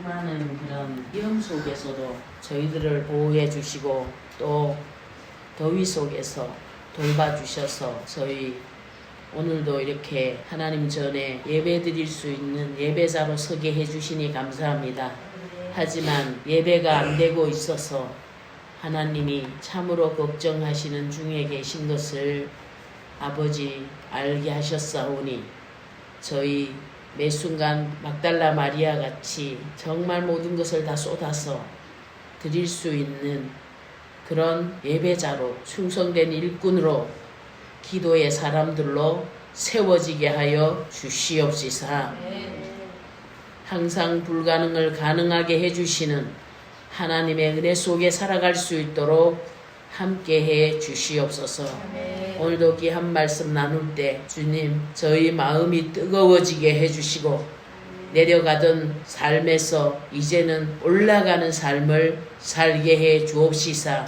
수많은 그런 위험 속에서도 저희들을 보호해 주시고 또 더위 속에서 돌봐주셔서 저희 오늘도 이렇게 하나님 전에 예배 드릴 수 있는 예배자로 서게 해주시니 감사합니다. 하지만 예배가 안 되고 있어서 하나님이 참으로 걱정하시는 중에 계신 것을 아버지 알게 하셨사오니 저희 매 순간 막달라 마리아 같이 정말 모든 것을 다 쏟아서 드릴 수 있는 그런 예배자로 충성된 일꾼으로 기도의 사람들로 세워지게 하여 주시옵시사. 항상 불가능을 가능하게 해주시는 하나님의 은혜 속에 살아갈 수 있도록 함께해 주시옵소서. 오늘도 귀한 말씀 나눌 때 주님 저희 마음이 뜨거워지게 해주시고 내려가던 삶에서 이제는 올라가는 삶을 살게 해 주옵시사.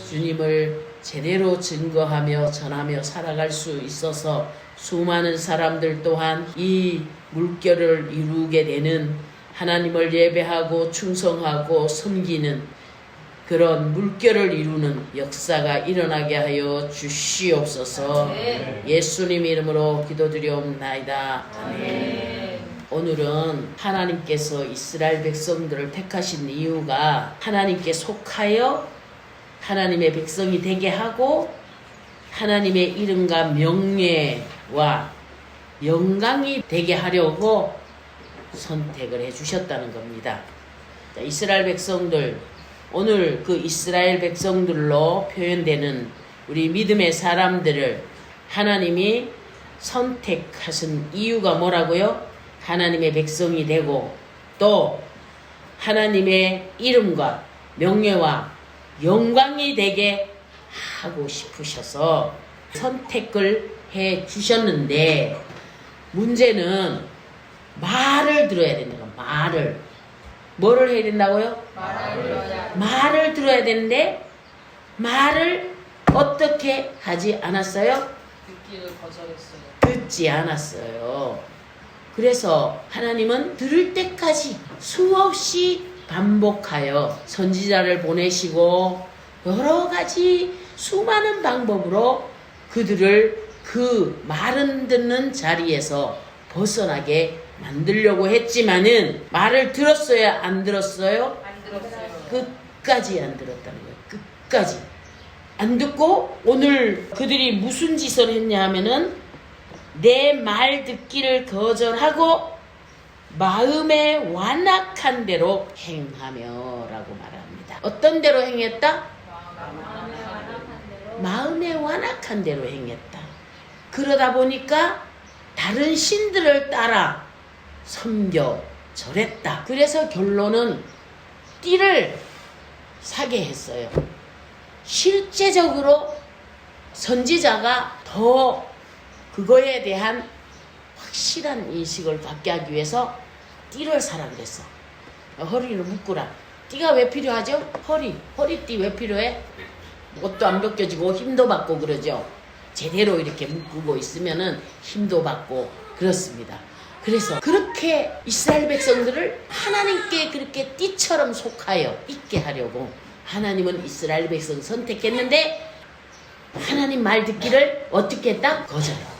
주님을 제대로 증거하며 전하며 살아갈 수 있어서 수많은 사람들 또한 이 물결을 이루게 되는 하나님을 예배하고 충성하고 섬기는 그런 물결을 이루는 역사가 일어나게 하여 주시옵소서. 예수님 이름으로 기도드리옵나이다. 아멘. 오늘은 하나님께서 이스라엘 백성들을 택하신 이유가 하나님께 속하여 하나님의 백성이 되게 하고 하나님의 이름과 명예와 영광이 되게 하려고 선택을 해주셨다는 겁니다. 자, 이스라엘 백성들, 오늘 그 이스라엘 백성들로 표현되는 우리 믿음의 사람들을 하나님이 선택하신 이유가 뭐라고요? 하나님의 백성이 되고 또 하나님의 이름과 명예와 영광이 되게 하고 싶으셔서 선택을 해 주셨는데 문제는 말을 들어야 된다고. 말을 뭐를 해야 된다고요? 말을 들어야 되는데 말을 어떻게 하지 않았어요? 듣기를 거절했어요. 듣지 않았어요. 그래서 하나님은 들을 때까지 수없이 반복하여 선지자를 보내시고 여러 가지 수많은 방법으로 그들을 그 말은 듣는 자리에서 벗어나게 만들려고 했지만은 말을 들었어요? 안 들었어요? 안 들었어요. 끝까지 안 들었다는 거예요. 끝까지 안 듣고 오늘 그들이 무슨 짓을 했냐 하면은 내 말 듣기를 거절하고 마음에 완악한 대로 행하며 라고 말합니다. 어떤 대로 행했다? 마음에 완악한 대로 행했다. 그러다 보니까 다른 신들을 따라 섬겨 절했다. 그래서 결론은 띠를 사게 했어요. 실제적으로 선지자가 더 그거에 대한 확실한 인식을 갖게 하기 위해서 띠를 사라 그랬어. 허리를 묶으라. 띠가 왜 필요하죠? 허리띠 왜 필요해? 옷도 안 벗겨지고 힘도 받고 그러죠. 제대로 이렇게 묶고 있으면은 힘도 받고 그렇습니다. 그래서 그렇게 이스라엘 백성들을 하나님께 그렇게 띠처럼 속하여 있게 하려고 하나님은 이스라엘 백성 선택했는데 하나님 말 듣기를 어떻게 했다? 거절했다.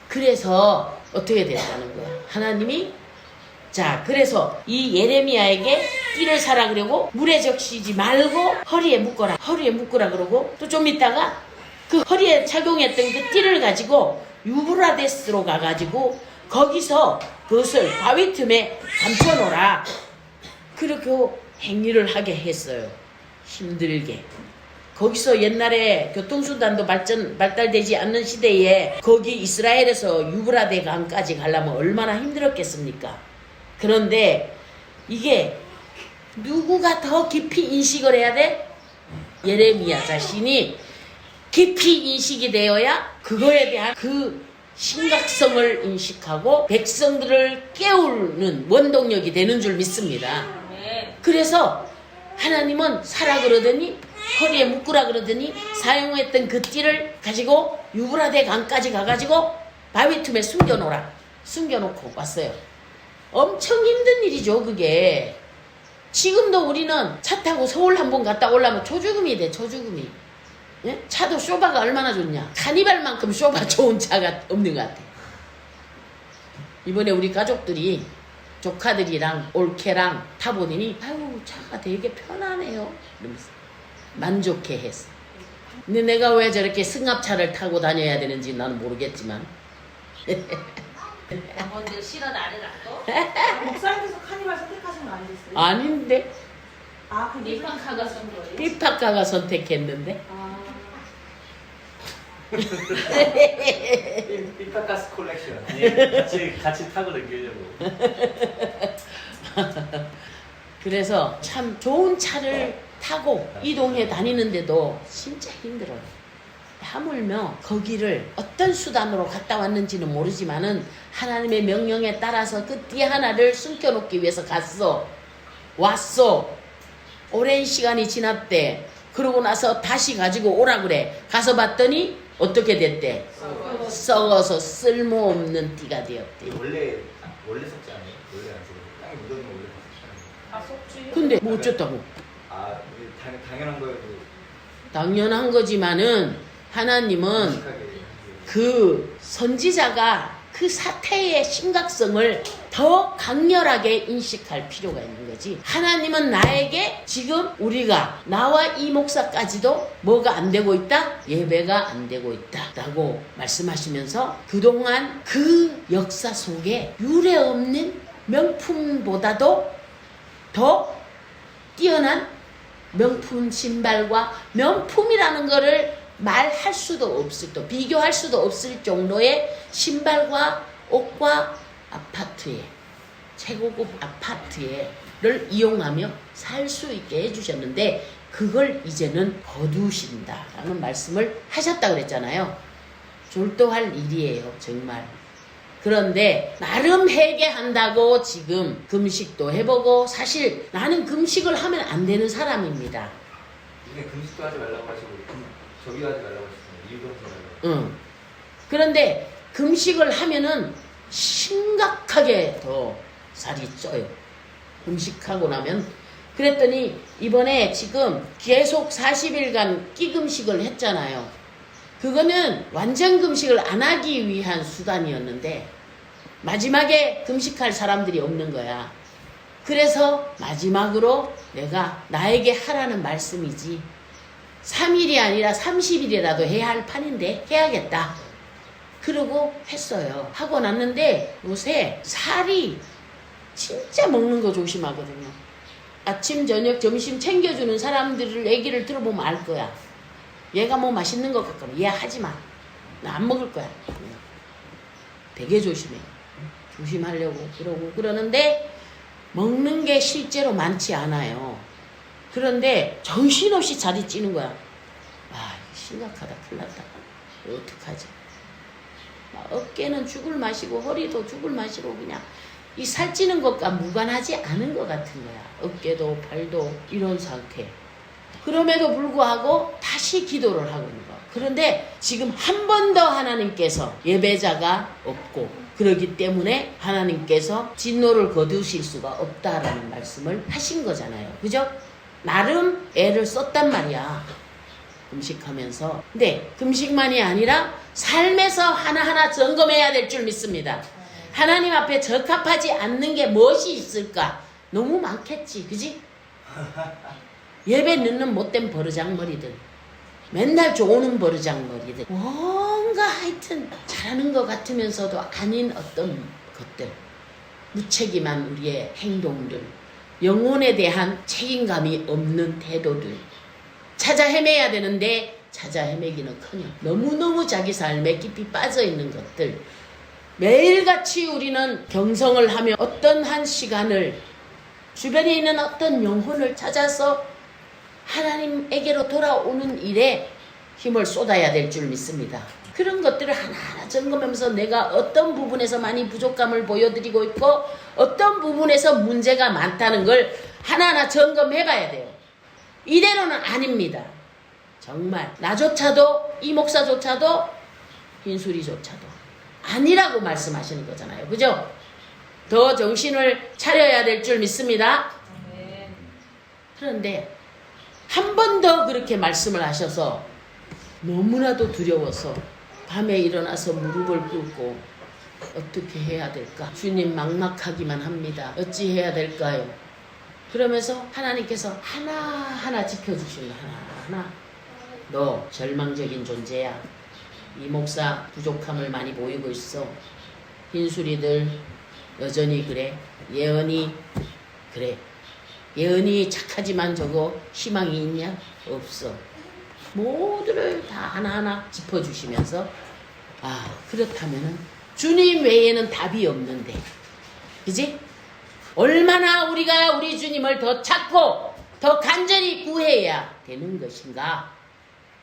그래서 어떻게 됐다는 거야? 하나님이 자 그래서 이 예레미야에게 띠를 사라 그러고 물에 적시지 말고 허리에 묶어라 그러고 또 좀 있다가 그 허리에 착용했던 그 띠를 가지고 유브라데스로 가가지고 거기서 그것을 바위 틈에 감춰놓으라. 그렇게 행위를 하게 했어요. 힘들게. 거기서 옛날에 교통수단도 발달되지 않는 시대에 거기 이스라엘에서 유브라데 강까지 가려면 얼마나 힘들었겠습니까? 그런데 이게 누구가 더 깊이 인식을 해야 돼? 예레미야 자신이 깊이 인식이 되어야 그거에 대한 그 심각성을 인식하고 백성들을 깨우는 원동력이 되는 줄 믿습니다. 그래서 하나님은 사라 그러더니 허리에 묶으라 그러더니 사용했던 그 띠를 가지고 유브라데 강까지 가가지고 바위 틈에 숨겨놓고 왔어요. 엄청 힘든 일이죠 그게. 지금도 우리는 차 타고 서울 한번 갔다 오려면 초죽음이 돼, 초죽음이. 예? 차도 쇼바가 얼마나 좋냐. 카니발만큼 쇼바 좋은 차가 없는 것 같아. 이번에 우리 가족들이 조카들이랑 올케랑 타보더니 아유 차가 되게 편하네요 이러면서 만족해했어. 근데 내가 왜 저렇게 승합차를 타고 다녀야 되는지 나는 모르겠지만 어머니들 실어 나르라고? 목사님께서 카니발 선택하신 거 아니겠어요? 아닌데 아, 근데 리파카가 쓴 거예요? 삐파카가 선택했는데 아, 삐파카스 콜렉션. 예, 같이 타고 다니려고. 그래서 참 좋은 차를 타고 이동해 다니는데도 진짜 힘들어요. 하물며 거기를 어떤 수단으로 갔다 왔는지는 모르지만은 하나님의 명령에 따라서 그 띠 하나를 숨겨놓기 위해서 갔어. 왔어. 오랜 시간이 지났대. 그러고 나서 다시 가지고 오라 그래. 가서 봤더니 어떻게 됐대? 썩어서 쓸모없는 띠가 되었대. 이게 원래 섞지 않아요? 원래 안 섞어요. 땅에 묻어놓으면 원래 섞잖아요. 다 속지. 근데 뭐 어쩌다고? 아, 이게 당연한 거예요. 당연한 거지만은 하나님은 무식하게. 그 선지자가 그 사태의 심각성을 더 강렬하게 인식할 필요가 있는 거지. 하나님은 나에게 지금 우리가 나와 이 목사까지도 뭐가 안 되고 있다? 예배가 안 되고 있다 라고 말씀하시면서 그동안 그 역사 속에 유례없는 명품보다도 더 뛰어난 명품 신발과 명품이라는 거를 말할 수도 없을 또 비교할 수도 없을 정도의 신발과 옷과 아파트에 최고급 아파트에를 이용하며 살 수 있게 해주셨는데 그걸 이제는 거두신다라는 말씀을 하셨다 그랬잖아요. 졸도할 일이에요 정말. 그런데 나름 회개한다고 지금 금식도 해보고 사실 나는 금식을 하면 안 되는 사람입니다. 이게 금식도 하지 말라고 하시고 저기 하지 말라고 하시고 이유도 하지 말라고. 응. 그런데 금식을 하면은 심각하게 더 살이 쪄요. 금식하고 나면. 그랬더니 이번에 지금 계속 40일간 끼금식을 했잖아요. 그거는 완전 금식을 안 하기 위한 수단이었는데 마지막에 금식할 사람들이 없는 거야. 그래서 마지막으로 내가 나에게 하라는 말씀이지 3일이 아니라 30일이라도 해야 할 판인데 해야겠다. 그러고 했어요. 하고 났는데 요새 살이 진짜 먹는 거 조심하거든요. 아침, 저녁, 점심 챙겨주는 사람들을 얘기를 들어보면 알 거야. 얘가 뭐 맛있는 것 같거든. 얘 하지 마. 나 안 먹을 거야. 되게 조심해. 조심하려고 그러고 그러는데 먹는 게 실제로 많지 않아요. 그런데 정신없이 살이 찌는 거야. 아, 심각하다. 큰일 났다. 어떡하지? 어깨는 죽을 맛이고 허리도 죽을 맛이고 그냥 이 살찌는 것과 무관하지 않은 것 같은 거야. 어깨도 팔도 이런 상태. 그럼에도 불구하고 다시 기도를 하고 있는 거야. 그런데 지금 한 번 더 하나님께서 예배자가 없고 그러기 때문에 하나님께서 진노를 거두실 수가 없다라는 말씀을 하신 거잖아요. 그죠? 나름 애를 썼단 말이야. 금식하면서. 근데 금식만이 아니라 삶에서 하나하나 점검해야 될 줄 믿습니다. 하나님 앞에 적합하지 않는 게 무엇이 있을까? 너무 많겠지. 그지? 예배 늦는 못된 버르장머리들, 맨날 좋은 버르장머리들, 뭔가 하여튼 잘하는 것 같으면서도 아닌 어떤 것들, 무책임한 우리의 행동들, 영혼에 대한 책임감이 없는 태도들 찾아 헤매야 되는데 찾아 헤매기는커녕 너무너무 자기 삶에 깊이 빠져있는 것들, 매일같이 우리는 경성을 하며 어떤 한 시간을 주변에 있는 어떤 영혼을 찾아서 하나님에게로 돌아오는 일에 힘을 쏟아야 될 줄 믿습니다. 그런 것들을 하나하나 점검하면서 내가 어떤 부분에서 많이 부족감을 보여드리고 있고 어떤 부분에서 문제가 많다는 걸 하나하나 점검해 봐야 돼요. 이대로는 아닙니다. 정말 나조차도 이 목사조차도 흰수리조차도 아니라고 말씀하시는 거잖아요. 그죠? 더 정신을 차려야 될 줄 믿습니다. 네. 그런데 한 번 더 그렇게 말씀을 하셔서 너무나도 두려워서 밤에 일어나서 무릎을 꿇고 어떻게 해야 될까? 주님 막막하기만 합니다. 어찌 해야 될까요? 그러면서 하나님께서 하나하나 짚어주시는 하나하나 너 절망적인 존재야. 이 목사 부족함을 많이 보이고 있어. 흰수리들 여전히 그래. 예언이 그래. 예언이 착하지만 저거 희망이 있냐? 없어. 모두를 다 하나하나 짚어주시면서 그렇다면은 주님 외에는 답이 없는데 그지? 얼마나 우리가 우리 주님을 더 찾고 더 간절히 구해야 되는 것인가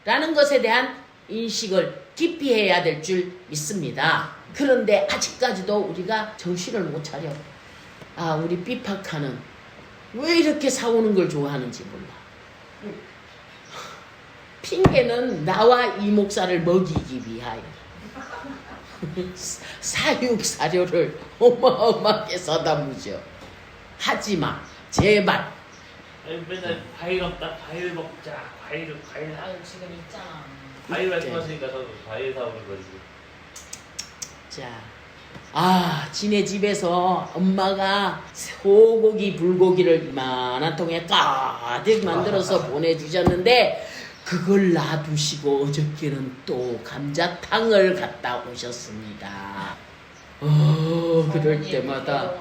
라는 것에 대한 인식을 깊이 해야 될 줄 믿습니다. 그런데 아직까지도 우리가 정신을 못 차려. 우리 삐팍하는 왜 이렇게 싸우는 걸 좋아하는지 몰라. 핑계는 나와 이 목사를 먹이기 위하여 사육 사료를 어마어마하게 사다 무죠. 하지마 제발. 맨날 과일 없다. 과일 먹자. 과일. 지금 있잖아. 과일 말씀하시니까 저도 과일 사오는 거지. 자, 지네 집에서 엄마가 소고기 불고기를 이만한 통에 가득 만들어서 보내주셨는데 그걸 놔두시고 어저께는 또 감자탕을 갖다 오셨습니다. 그럴 때마다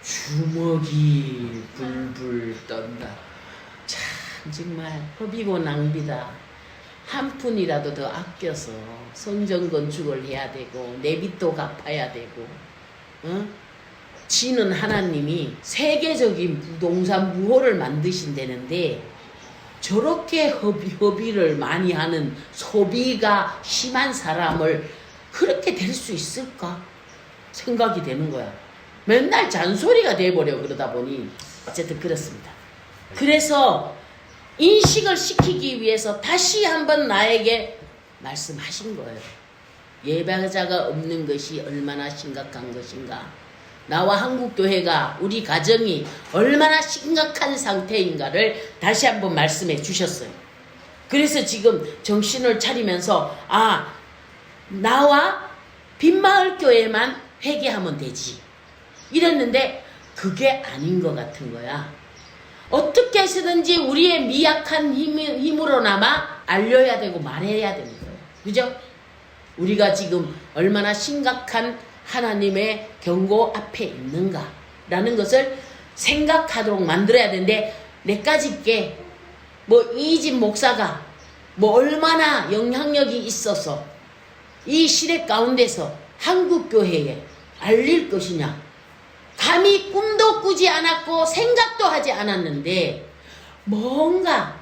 주먹이 불불 떤다. 참 정말 허비고 낭비다. 한 푼이라도 더 아껴서 성전 건축을 해야 되고 내빚도 갚아야 되고 지는 하나님이 세계적인 부동산 무호를 만드신다는데 저렇게 허비를 많이 하는 소비가 심한 사람을 그렇게 될 수 있을까 생각이 되는 거야. 맨날 잔소리가 돼버려. 그러다 보니 어쨌든 그렇습니다. 그래서 인식을 시키기 위해서 다시 한번 나에게 말씀하신 거예요. 예배자가 없는 것이 얼마나 심각한 것인가. 나와 한국교회가 우리 가정이 얼마나 심각한 상태인가를 다시 한번 말씀해 주셨어요. 그래서 지금 정신을 차리면서 나와 빈마을교회만 회개하면 되지 이랬는데 그게 아닌 것 같은 거야. 어떻게 해서든지 우리의 미약한 힘으로나마 알려야 되고 말해야 되는 거예요. 그죠? 우리가 지금 얼마나 심각한 하나님의 경고 앞에 있는가라는 것을 생각하도록 만들어야 되는데 내까짓게 이 집 목사가 얼마나 영향력이 있어서 이 시대 가운데서 한국교회에 알릴 것이냐. 감히 꿈도 꾸지 않았고 생각도 하지 않았는데 뭔가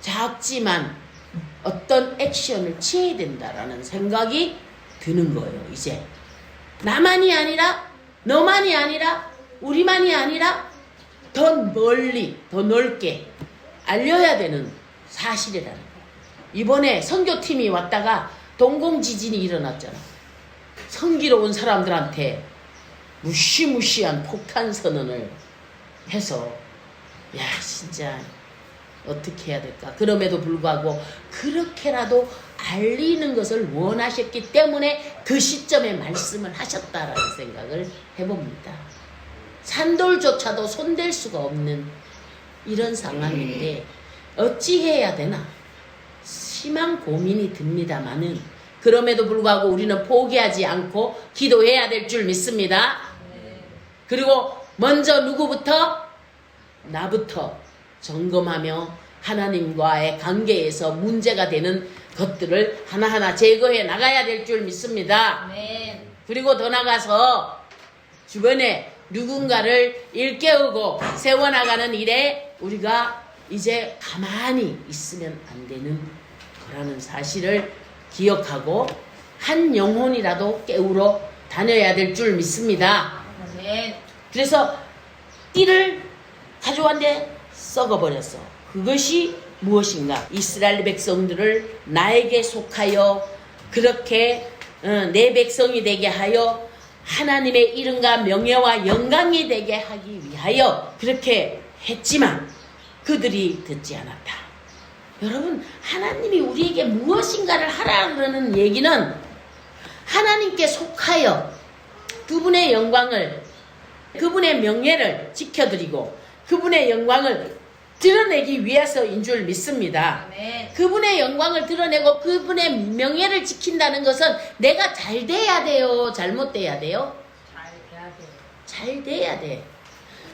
작지만 어떤 액션을 취해야 된다라는 생각이 드는 거예요. 이제 나만이 아니라 너만이 아니라 우리만이 아니라 더 멀리 더 넓게 알려야 되는 사실이라는 거예요. 이번에 선교팀이 왔다가 동공지진이 일어났잖아. 성기로 온 사람들한테 무시무시한 폭탄 선언을 해서 진짜 어떻게 해야 될까. 그럼에도 불구하고 그렇게라도 알리는 것을 원하셨기 때문에 그 시점에 말씀을 하셨다라는 생각을 해봅니다. 산돌조차도 손댈 수가 없는 이런 상황인데 어찌해야 되나 심한 고민이 듭니다마는 그럼에도 불구하고 우리는 포기하지 않고 기도해야 될 줄 믿습니다. 그리고 먼저 누구부터? 나부터 점검하며 하나님과의 관계에서 문제가 되는 것들을 하나하나 제거해 나가야 될 줄 믿습니다. 그리고 더 나가서 주변에 누군가를 일깨우고 세워나가는 일에 우리가 이제 가만히 있으면 안 되는 거라는 사실을 기억하고 한 영혼이라도 깨우러 다녀야 될 줄 믿습니다. 그래서 띠를 가져왔는데 썩어버렸어. 그것이 무엇인가? 이스라엘 백성들을 나에게 속하여 그렇게 내 백성이 되게 하여 하나님의 이름과 명예와 영광이 되게 하기 위하여 그렇게 했지만 그들이 듣지 않았다. 여러분, 하나님이 우리에게 무엇인가를 하라 그러는 얘기는 하나님께 속하여 그분의 영광을, 그분의 명예를 지켜드리고 그분의 영광을 드러내기 위해서인 줄 믿습니다. 아멘. 그분의 영광을 드러내고 그분의 명예를 지킨다는 것은 내가 잘 돼야 돼요? 잘못돼야 돼요? 잘 돼야 돼. 잘 돼야 돼.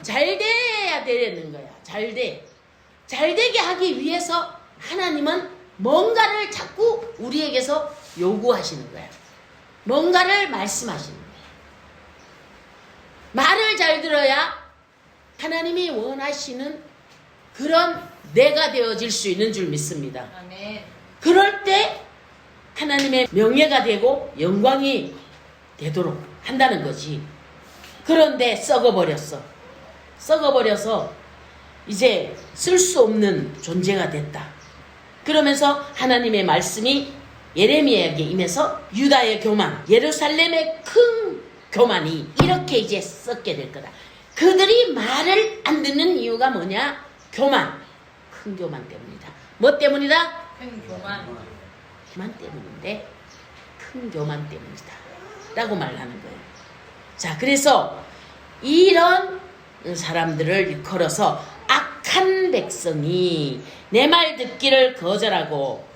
잘 돼야 되는 거야. 잘 돼. 잘 되게 하기 위해서 하나님은 뭔가를 자꾸 우리에게서 요구하시는 거야. 뭔가를 말씀하시는 거야. 말을 잘 들어야 하나님이 원하시는 그런 내가 되어질 수 있는 줄 믿습니다. 아멘. 그럴 때 하나님의 명예가 되고 영광이 되도록 한다는 거지. 그런데 썩어버렸어. 썩어버려서 이제 쓸 수 없는 존재가 됐다. 그러면서 하나님의 말씀이 예레미야에게 임해서 유다의 교만, 예루살렘의 큰 교만이 이렇게 이제 썩게 될 거다. 그들이 말을 안 듣는 이유가 뭐냐? 교만, 큰 교만 때문이다. 뭐 때문이다? 큰 교만. 교만 때문인데 큰 교만 때문이다 라고 말하는 거예요. 자, 그래서 이런 사람들을 일컬어서 악한 백성이 내 말 듣기를 거절하고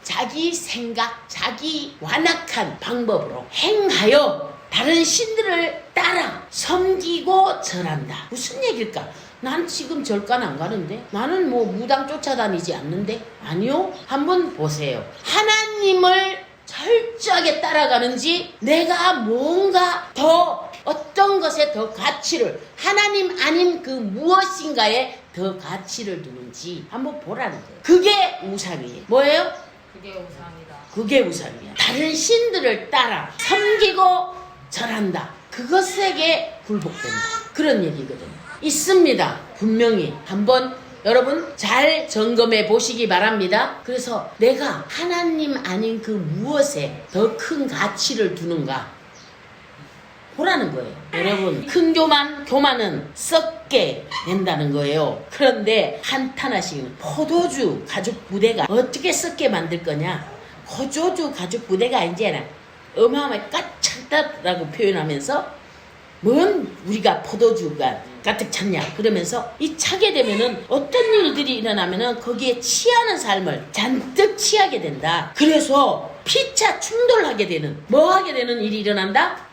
자기 생각, 자기 완악한 방법으로 행하여 다른 신들을 따라 섬기고 절한다. 무슨 얘기일까? 난 지금 절간 안 가는데? 나는 뭐 무당 쫓아다니지 않는데? 아니요. 한번 보세요. 하나님을 철저하게 따라가는지 내가 뭔가 더 어떤 것에 더 가치를, 하나님 아닌 그 무엇인가에 더 가치를 두는지 한번 보라는 거예요. 그게 우상이에요. 뭐예요? 그게 우상이다. 그게 우상이야. 다른 신들을 따라 섬기고 절한다. 그것에게 굴복된다. 그런 얘기거든요. 있습니다. 분명히 한번 여러분 잘 점검해 보시기 바랍니다. 그래서 내가 하나님 아닌 그 무엇에 더 큰 가치를 두는가 보라는 거예요. 여러분, 큰 교만은 썩게 된다는 거예요. 그런데 한탄하시는 포도주 가죽 부대가 어떻게 썩게 만들 거냐? 포도주 가죽 부대가 이제는 어마어마하게 까찼다라고 표현하면서 뭔 우리가 포도주가 가득 찼냐 그러면서 이 차게 되면은 어떤 일들이 일어나면은 거기에 취하는 삶을 잔뜩 취하게 된다. 그래서 피차 충돌하게 되는, 뭐 하게 되는 일이 일어난다?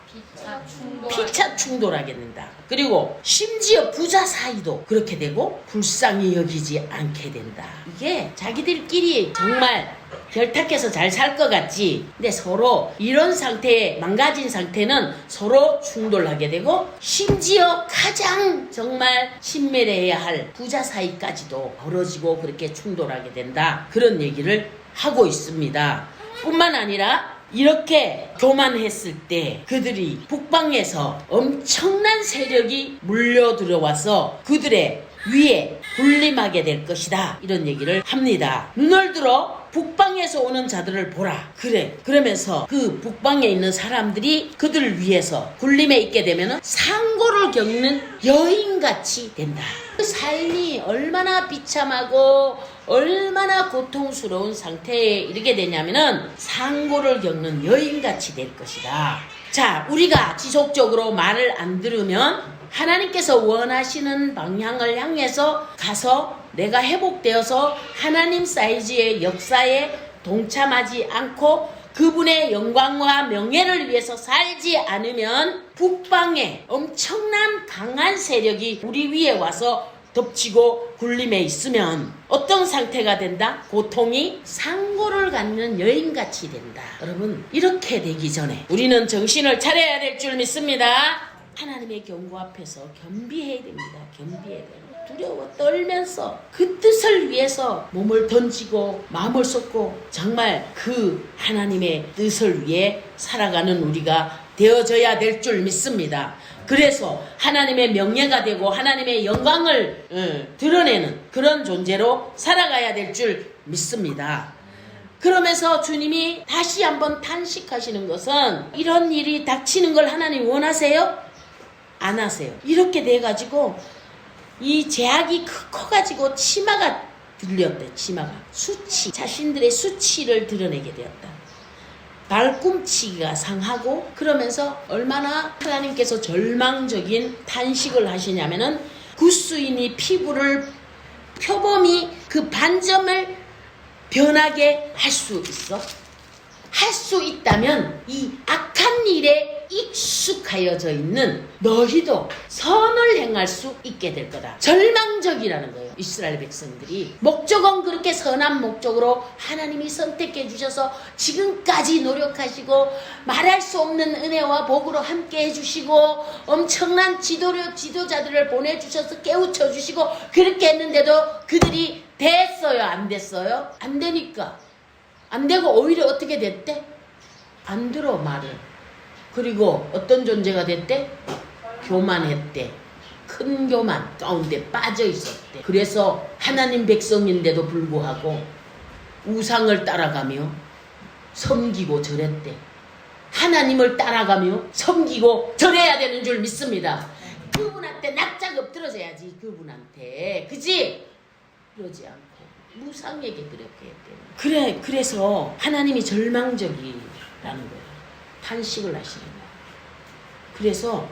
피차 충돌하게 된다. 그리고 심지어 부자 사이도 그렇게 되고 불쌍히 여기지 않게 된다. 이게 자기들끼리 정말 결탁해서 잘 살 것 같지. 근데 서로 이런 상태에 망가진 상태는 서로 충돌하게 되고 심지어 가장 정말 친밀해야 할 부자 사이까지도 벌어지고 그렇게 충돌하게 된다. 그런 얘기를 하고 있습니다. 뿐만 아니라 이렇게 교만했을 때 그들이 북방에서 엄청난 세력이 물려 들어와서 그들의 위에 군림하게 될 것이다. 이런 얘기를 합니다. 눈을 들어 북방에서 오는 자들을 보라. 그래. 그러면서 그 북방에 있는 사람들이 그들을 위해서 군림에 있게 되면 상고를 겪는 여인같이 된다. 그 삶이 얼마나 비참하고 얼마나 고통스러운 상태에 이르게 되냐면은 상고를 겪는 여인같이 될 것이다. 자, 우리가 지속적으로 말을 안 들으면 하나님께서 원하시는 방향을 향해서 가서 내가 회복되어서 하나님 사이즈의 역사에 동참하지 않고 그분의 영광과 명예를 위해서 살지 않으면 북방에 엄청난 강한 세력이 우리 위에 와서 덮치고 굴림에 있으면 어떤 상태가 된다? 고통이 상고를 갖는 여인같이 된다. 여러분, 이렇게 되기 전에 우리는 정신을 차려야 될 줄 믿습니다. 하나님의 경고 앞에서 겸비해야 됩니다. 겸비해야 돼요. 두려워 떨면서 그 뜻을 위해서 몸을 던지고 마음을 쏟고 정말 그 하나님의 뜻을 위해 살아가는 우리가 되어져야 될 줄 믿습니다. 그래서 하나님의 명예가 되고 하나님의 영광을 드러내는 그런 존재로 살아가야 될 줄 믿습니다. 그러면서 주님이 다시 한번 탄식하시는 것은 이런 일이 닥치는 걸 하나님 원하세요? 안 하세요. 이렇게 돼가지고 이 제약이 커가지고 치마가 들렸대. 치마가 수치, 자신들의 수치를 드러내게 되었다. 발꿈치가 상하고 그러면서 얼마나 하나님께서 절망적인 탄식을 하시냐면은 구스인이 피부를 표범이 그 반점을 변하게 할 수 있어? 할 수 있다면 이 악한 일에 익숙하여져 있는 너희도 선을 행할 수 있게 될 거다. 절망적이라는 거예요. 이스라엘 백성들이 목적은 그렇게 선한 목적으로 하나님이 선택해 주셔서 지금까지 노력하시고 말할 수 없는 은혜와 복으로 함께 해주시고 엄청난 지도자들을 보내주셔서 깨우쳐 주시고 그렇게 했는데도 그들이 됐어요? 안 됐어요? 안 되니까. 안 되고 오히려 어떻게 됐대? 안 들어 말을. 그리고 어떤 존재가 됐대? 교만했대. 큰 교만 가운데 빠져 있었대. 그래서 하나님 백성인데도 불구하고 우상을 따라가며 섬기고 절했대. 하나님을 따라가며 섬기고 절해야 되는 줄 믿습니다. 그분한테 납작 엎드러져야지. 그분한테. 그지? 그러지 않고 무상에게 그렇게 했대요. 그래서 하나님이 절망적이라는 거예요. 탄식을 하시는 거예요. 그래서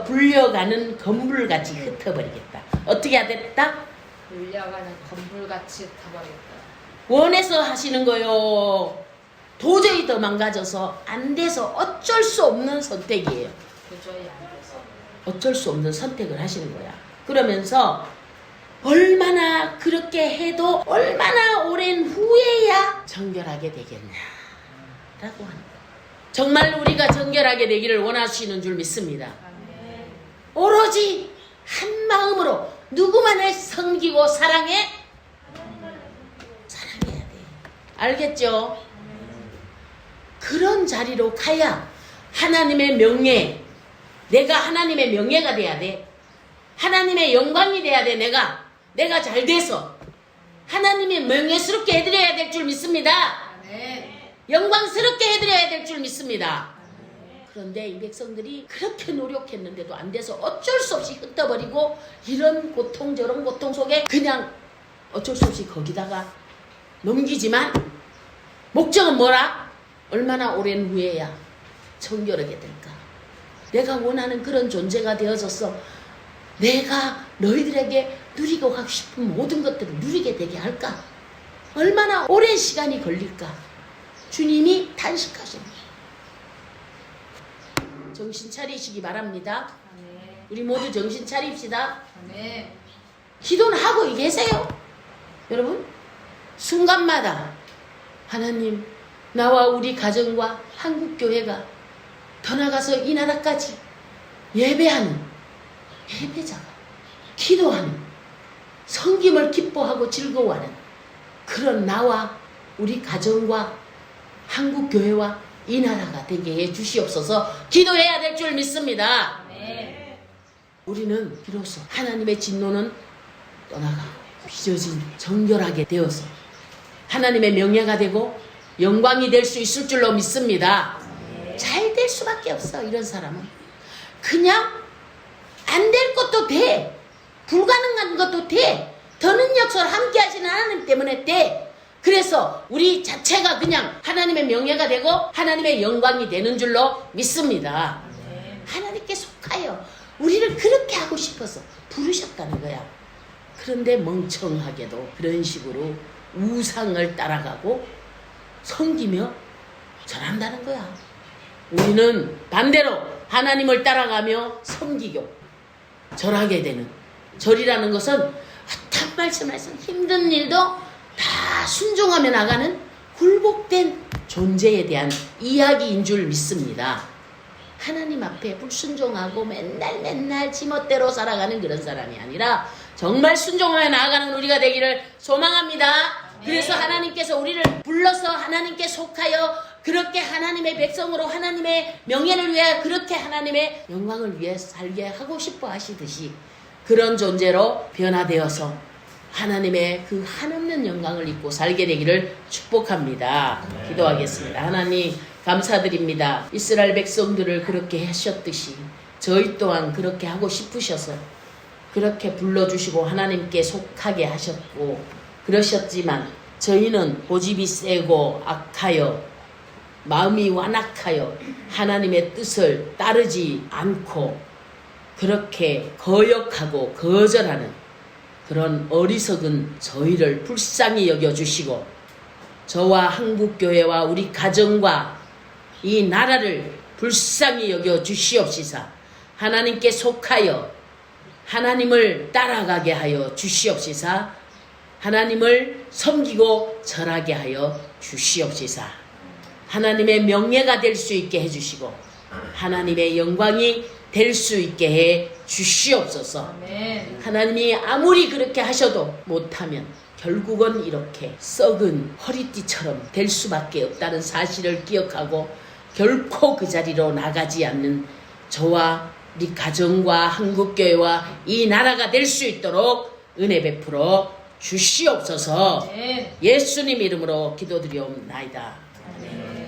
불려가는 건물같이 흩어버리겠다. 어떻게 하겠다? 물려가는 건물같이 흩어버리겠다. 원해서 하시는 거요. 도저히 더 망가져서 안 돼서 어쩔 수 없는 선택이에요. 도저히 안 돼서. 어쩔 수 없는 선택을 하시는 거야. 그러면서 얼마나 그렇게 해도 얼마나 오랜 후에야 정결하게 되겠냐라고 하는 거예요. 정말 우리가 정결하게 되기를 원하시는 줄 믿습니다. 아멘. 오로지 한 마음으로 누구만을 섬기고 사랑해야 돼. 알겠죠? 그런 자리로 가야 하나님의 명예, 내가 하나님의 명예가 돼야 돼. 하나님의 영광이 돼야 돼. 내가 잘 돼서 하나님의 명예스럽게 해드려야 될 줄 믿습니다. 아멘. 영광스럽게 해드려야 될 줄 믿습니다. 그런데 이 백성들이 그렇게 노력했는데도 안 돼서 어쩔 수 없이 흩어버리고 이런 고통 저런 고통 속에 그냥 어쩔 수 없이 거기다가 넘기지만 목적은 뭐라? 얼마나 오랜 후에야 정결하게 될까? 내가 원하는 그런 존재가 되어져서 내가 너희들에게 누리고 가고 싶은 모든 것들을 누리게 되게 할까? 얼마나 오랜 시간이 걸릴까? 주님이 탄식하십니다. 정신 차리시기 바랍니다. 아멘. 우리 모두 정신 차립시다. 아멘. 기도는 하고 계세요. 여러분, 순간마다 하나님, 나와 우리 가정과 한국교회가 더 나가서 이 나라까지 예배하는 예배자가, 기도하는, 성김을 기뻐하고 즐거워하는 그런 나와 우리 가정과 한국교회와 이 나라가 되게 해 주시옵소서. 기도해야 될 줄 믿습니다. 아멘. 우리는 비로소 하나님의 진노는 떠나가 빚어진 정결하게 되어서 하나님의 명예가 되고 영광이 될 수 있을 줄로 믿습니다. 잘 될 수밖에 없어. 이런 사람은 그냥 안 될 것도 돼. 불가능한 것도 돼. 더는 역사를 함께 하시는 하나님 때문에 돼. 그래서 우리 자체가 그냥 하나님의 명예가 되고 하나님의 영광이 되는 줄로 믿습니다. 하나님께 속하여 우리를 그렇게 하고 싶어서 부르셨다는 거야. 그런데 멍청하게도 그런 식으로 우상을 따라가고 섬기며 절한다는 거야. 우리는 반대로 하나님을 따라가며 섬기고 절하게 되는, 절이라는 것은 어떤 말씀에서 힘든 일도 다 순종하며 나가는 굴복된 존재에 대한 이야기인 줄 믿습니다. 하나님 앞에 불순종하고 맨날 지멋대로 살아가는 그런 사람이 아니라 정말 순종하며 나아가는 우리가 되기를 소망합니다. 그래서 하나님께서 우리를 불러서 하나님께 속하여 그렇게 하나님의 백성으로 하나님의 명예를 위해 그렇게 하나님의 영광을 위해 살게 하고 싶어 하시듯이 그런 존재로 변화되어서 하나님의 그 한없는 영광을 입고 살게 되기를 축복합니다. 기도하겠습니다. 하나님 감사드립니다. 이스라엘 백성들을 그렇게 하셨듯이 저희 또한 그렇게 하고 싶으셔서 그렇게 불러주시고 하나님께 속하게 하셨고 그러셨지만 저희는 고집이 세고 악하여 마음이 완악하여 하나님의 뜻을 따르지 않고 그렇게 거역하고 거절하는 그런 어리석은 저희를 불쌍히 여겨주시고 저와 한국교회와 우리 가정과 이 나라를 불쌍히 여겨주시옵시사 하나님께 속하여 하나님을 따라가게 하여 주시옵시사 하나님을 섬기고 절하게 하여 주시옵시사 하나님의 명예가 될 수 있게 해주시고 하나님의 영광이 될 수 있게 해 주시옵소서. 아멘. 하나님이 아무리 그렇게 하셔도 못하면 결국은 이렇게 썩은 허리띠처럼 될 수밖에 없다는 사실을 기억하고 결코 그 자리로 나가지 않는 저와 우리 가정과 한국교회와 이 나라가 될 수 있도록 은혜 베풀어 주시옵소서. 아멘. 예수님 이름으로 기도드리옵나이다. 아멘.